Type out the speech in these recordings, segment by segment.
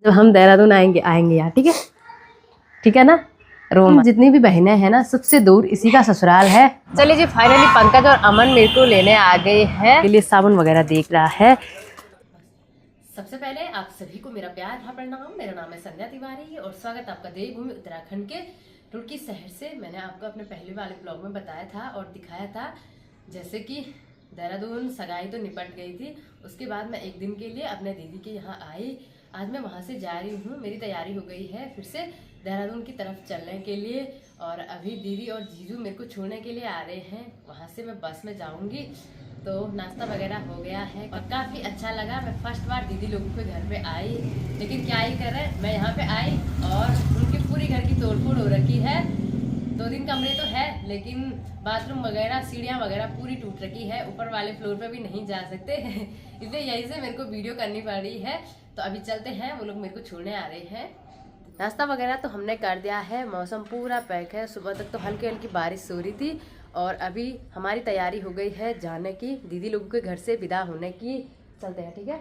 जब हम देहरादून आएंगे यहाँ, ठीक है ना। रोम जितनी भी बहनें हैं ना, सबसे दूर इसी का ससुराल है। चलिए जी, फाइनली पंकज और अमन मेरे को लेने आ गए हैं। लिए साबुन वगैरह देख रहा है। सबसे पहले आप सभी को मेरा प्यार भरा प्रणाम। मेरा नाम है संध्या तिवारी और स्वागत आपका देवभूमि उत्तराखंड के रुड़की शहर से। मैंने आपको अपने पहले वाले ब्लॉग में बताया था और दिखाया था, जैसे कि देहरादून सगाई तो निपट गई थी, उसके बाद मैं एक दिन के लिए अपने दीदी के यहाँ आई। आज मैं वहाँ से जा रही हूँ, मेरी तैयारी हो गई है फिर से देहरादून की तरफ चलने के लिए। और अभी दीदी और जीजू मेरे को छोड़ने के लिए आ रहे हैं। वहाँ से मैं बस में जाऊँगी। तो नाश्ता वगैरह हो गया है और काफ़ी अच्छा लगा। मैं फर्स्ट बार दीदी लोगों के घर पे आई, लेकिन क्या ही कर रहे, मैं यहाँ पे आई और उनकी पूरी घर की तोड़फोड़ हो रखी है। 2-3 कमरे तो है, लेकिन बाथरूम वगैरह सीढ़ियाँ वगैरह पूरी टूट रखी है। ऊपर वाले फ्लोर पे भी नहीं जा सकते इसलिए यहीं से मेरे को वीडियो करनी पड़ रही है। तो अभी चलते हैं, वो लोग मेरे को छोड़ने आ रहे हैं। नाश्ता वगैरह तो हमने कर दिया है, मौसम पूरा पैक है। सुबह तक तो हल्की हल्की बारिश हो रही थी और अभी हमारी तैयारी हो गई है जाने की, दीदी लोगों के घर से विदा होने की। चलते हैं, ठीक है।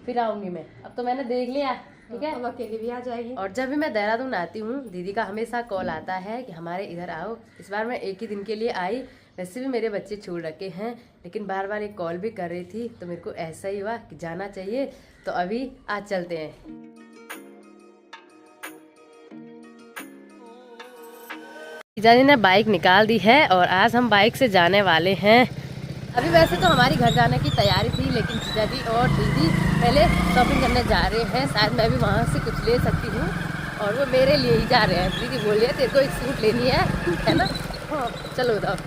फिर आऊँगी मैं, अब तो मैंने देख लिया, ठीक है। अब अकेले भी आ जाएगी। और जब भी मैं देहरादून आती हूँ, दीदी का हमेशा कॉल आता है कि हमारे इधर आओ। इस बार मैं एक ही दिन के लिए आई। वैसे भी मेरे बच्चे छोड़ रखे हैं, लेकिन बार बार एक कॉल भी कर रही थी, तो मेरे को ऐसा ही हुआ कि जाना चाहिए। तो अभी आज चलते हैं। जीजा जी ने बाइक निकाल दी है और आज हम बाइक से जाने वाले हैं। अभी वैसे तो हमारी घर जाने की तैयारी थी, लेकिन जीजा जी और दीदी पहले शॉपिंग करने जा रहे हैं। शायद मैं भी वहाँ से कुछ ले सकती हूँ और वो मेरे लिए ही जा रहे हैं। दीदी बोलिए तेरे को एक सूट लेनी है ना। हाँ चलो उधर।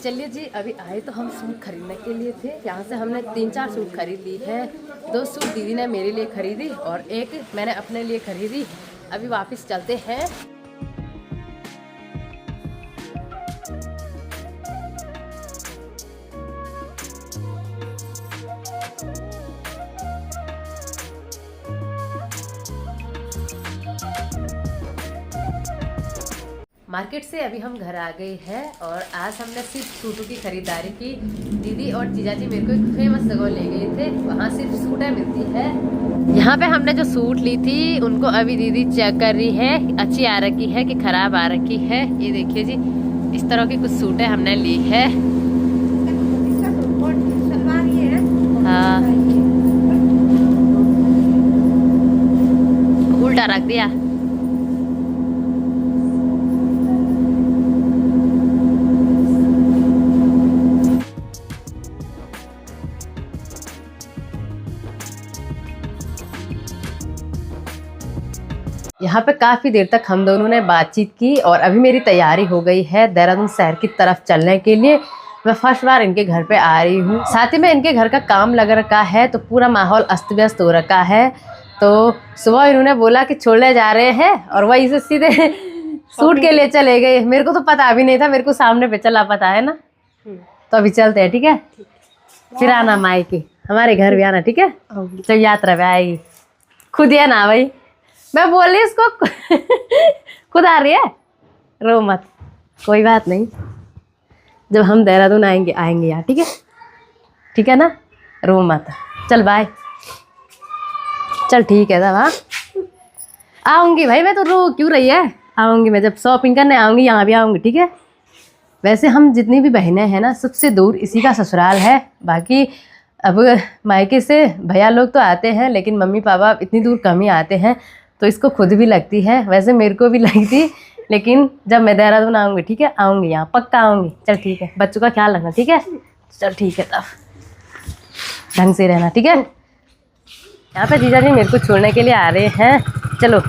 चलिए जी, अभी आए तो हम सूट खरीदने के लिए थे। यहाँ से हमने 3-4 सूट खरीद ली है। 2 सूट दीदी ने मेरे लिए खरीदी और एक मैंने अपने लिए खरीदी। अभी वापस चलते हैं। मार्केट से अभी हम घर आ गए हैं और आज हमने सिर्फ सूटों की खरीदारी की। दीदी और जीजा जी मेरे को एक फेमस जगह ले गए थे, वहाँ सिर्फ सूटें मिलती है। यहाँ पे हमने जो सूट ली थी उनको अभी दीदी चेक कर रही है, अच्छी आ रखी है कि खराब आ रखी है। ये देखिए जी, इस तरह की कुछ सूटें हमने ली है। हाँ उल्टा रख दिया। यहाँ पे काफ़ी देर तक हम दोनों ने बातचीत की और अभी मेरी तैयारी हो गई है देहरादून शहर की तरफ चलने के लिए। मैं फर्स्ट बार इनके घर पे आ रही हूँ। साथ ही में इनके घर का काम लग रखा है, तो पूरा माहौल अस्त व्यस्त हो रखा है। तो सुबह इन्होंने बोला कि छोड़ने जा रहे हैं और वहीं से सीधे सूट के लिए चले गए। मेरे को तो पता भी नहीं था, मेरे को सामने पे चला पता है ना। तो अभी चलते हैं, ठीक है। फिर आना मायके, हमारे घर भी आना, ठीक है। जब यात्रा पे आएगी खुद या ना भाई, मैं बोल रही इसको खुद आ रही है, रो मत, कोई बात नहीं। जब हम देहरादून आएंगे यहाँ, ठीक है ना। रो मत, चल बाय। चल ठीक है तब। हाँ आऊँगी भाई, मैं तो रो क्यों रही है, आऊँगी मैं जब शॉपिंग करने आऊँगी, यहाँ भी आऊँगी, ठीक है। वैसे हम जितनी भी बहनें हैं ना, सबसे दूर इसी का ससुराल है। बाकी अब मायके से भैया लोग तो आते हैं, लेकिन मम्मी पापा इतनी दूर कम ही आते हैं, तो इसको खुद भी लगती है। वैसे मेरे को भी लगती, लेकिन जब मैं देहरादून आऊँगी, ठीक है, आऊँगी यहाँ पक्का आऊँगी। चल ठीक है, बच्चों का ख्याल रखना, ठीक है। चल ठीक है, तब ढंग से रहना, ठीक है। यहाँ पे जीजा जी मेरे को छोड़ने के लिए आ रहे हैं, चलो।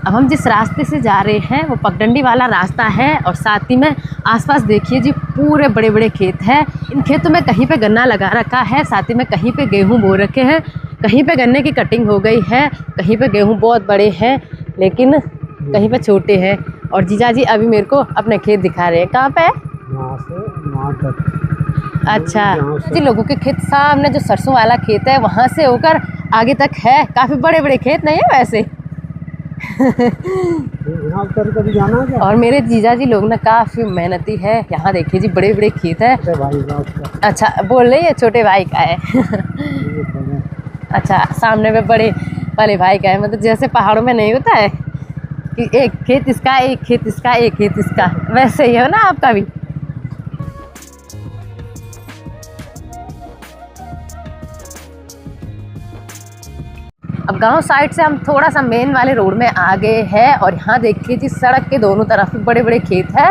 अब हम जिस रास्ते से जा रहे हैं वो पगडंडी वाला रास्ता है और साथ ही में आसपास देखिए जी पूरे बड़े बड़े खेत हैं। इन खेतों में कहीं पे गन्ना लगा रखा है, साथ ही में कहीं पे गेहूं बो रखे हैं, कहीं पे गन्ने की कटिंग हो गई है, कहीं पे गेहूं बहुत बड़े हैं लेकिन कहीं पे छोटे हैं। और जीजा जी अभी मेरे को अपने खेत दिखा रहे हैं। कहाँ पे है? अच्छा जी, लोगों के खेत सामने जो सरसों वाला खेत है वहाँ से होकर आगे तक है। काफ़ी बड़े बड़े खेत नहीं है वैसे कभी जाना है क्या? और मेरे जीजा जी लोग ना काफ़ी मेहनती है। यहाँ देखिए जी बड़े बड़े खेत है। अच्छा बोल रही है छोटे भाई का है। अच्छा सामने में बड़े वाले भाई का है, मतलब जैसे पहाड़ों में नहीं होता है कि एक खेत इसका, एक खेत इसका, एक खेत इसका, वैसे ही है ना आपका भी। अब गांव साइड से हम थोड़ा सा मेन वाले रोड में आ गए हैं और यहाँ देखिए जी सड़क के दोनों तरफ बड़े बड़े खेत है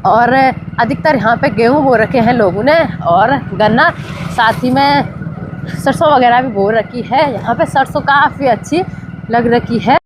और अधिकतर यहाँ पे गेहूँ बो रखे हैं लोगों ने और गन्ना, साथ ही में सरसों वगैरह भी बो रखी है। यहाँ पे सरसों काफ़ी अच्छी लग रखी है।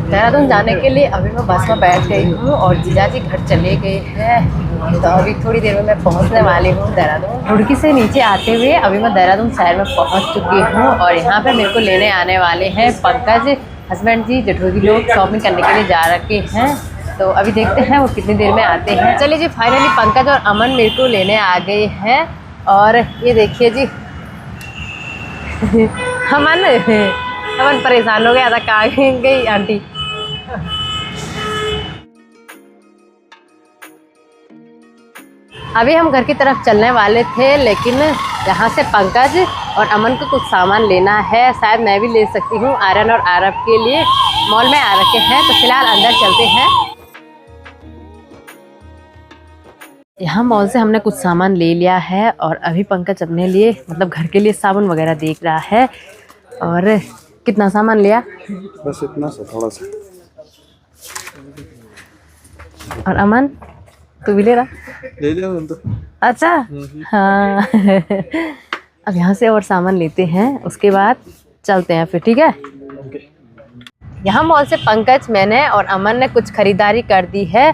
देहरादून जाने के लिए अभी मैं बस में बैठ गई हूँ और जीजा जी घर चले गए हैं, तो अभी थोड़ी देर में मैं पहुँचने वाली हूँ देहरादून। रुड़की से नीचे आते हुए अभी मैं देहरादून शहर में पहुँच चुकी हूँ और यहाँ पे मेरे को लेने आने वाले हैं पंकज, हस्बैंड जी, जेठोजी लोग शॉपिंग करने के लिए जा रखे हैं। तो अभी देखते हैं वो कितनी देर में आते हैं। चलिए जी फाइनली पंकज और अमन मेरे को लेने आ गए हैं और ये देखिए जी अमन परेशान हो गया था, कहाँ गई आंटी। अभी हम घर की तरफ चलने वाले थे लेकिन यहाँ से पंकज और अमन को कुछ सामान लेना है, शायद मैं भी ले सकती हूँ। आयरन और आरब के लिए मॉल में आ रखे हैं, तो फिलहाल अंदर चलते हैं। यहाँ मॉल से हमने कुछ सामान ले लिया है और अभी पंकज अपने लिए मतलब घर के लिए साबुन वगैरह देख रहा है। और कितना सामान लिया? बस इतना सा, थोड़ा सा। और अमन तू भी ले रहा? ले लिया तो। अच्छा हाँ। अब यहाँ से और सामान लेते हैं, उसके बाद चलते हैं फिर, ठीक है। यहाँ मॉल से पंकज, मैंने और अमन ने कुछ खरीदारी कर दी है।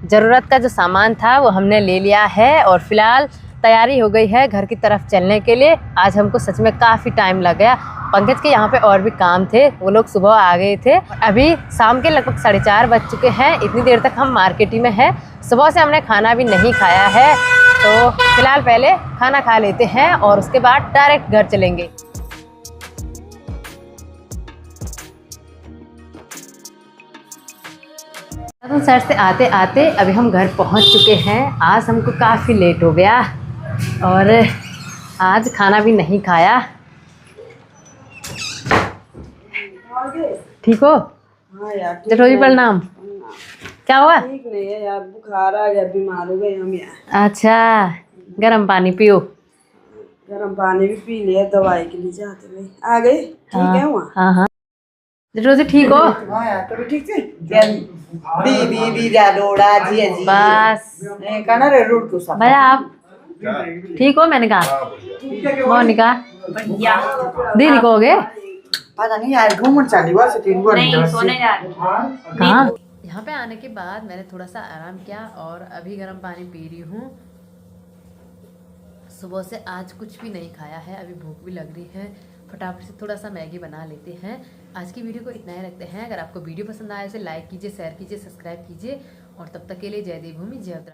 ज़रूरत का जो सामान था वो हमने ले लिया है और फिलहाल तैयारी हो गई है घर की तरफ चलने के लिए। आज हमको सच में काफ़ी टाइम लग गया। पंकज के यहाँ पे और भी काम थे, वो लोग सुबह आ गए थे। अभी शाम के लगभग 4:30 बज चुके हैं। इतनी देर तक हम मार्केट ही में हैं। सुबह से हमने खाना भी नहीं खाया है, तो फिलहाल पहले खाना खा लेते हैं और उसके बाद डायरेक्ट घर चलेंगे। शहर से आते आते अभी हम घर पहुंच चुके हैं। आज हमको काफ़ी लेट हो गया और आज खाना भी नहीं खाया। ठीक हो? हाँ यार, जेठोजी प्रणाम। क्या हुआ? ठीक नहीं है यार, बुखार आ गया, बीमार हो गए हम यार। अच्छा गर्म पानी पियो। गर्म पानी भी पी लिया, दवाई के लिए जाते हुए आ गए। ठीक है वहाँ? हाँ हाँ। जेठोजी ठीक हो? हाँ यार, तो ठीक थे। दीदी दीदा लोड़ा जी जी बस कहना रे रूट को सब भैया आप ठीक हो? मैंने कहा मोनिका दीदी को हो गए? पता नहीं यार, घूमने चली हुआ से 3 बार नहीं सोने जा रही। कहाँ? यहाँ पे आने के बाद मैंने थोड़ा सा आराम किया और अभी गर्म पानी पी रही हूँ। सुबह से आज कुछ भी नहीं खाया है, अभी भूख भी लग रही है। फटाफट से थोड़ा सा मैगी बना लेते हैं। आज की वीडियो को इतना ही रखते हैं। अगर आपको वीडियो पसंद आए तो लाइक कीजिए, शेयर कीजिए, सब्सक्राइब कीजिए और तब तक के लिए जय देवभूमि, जय उत्तराखंड।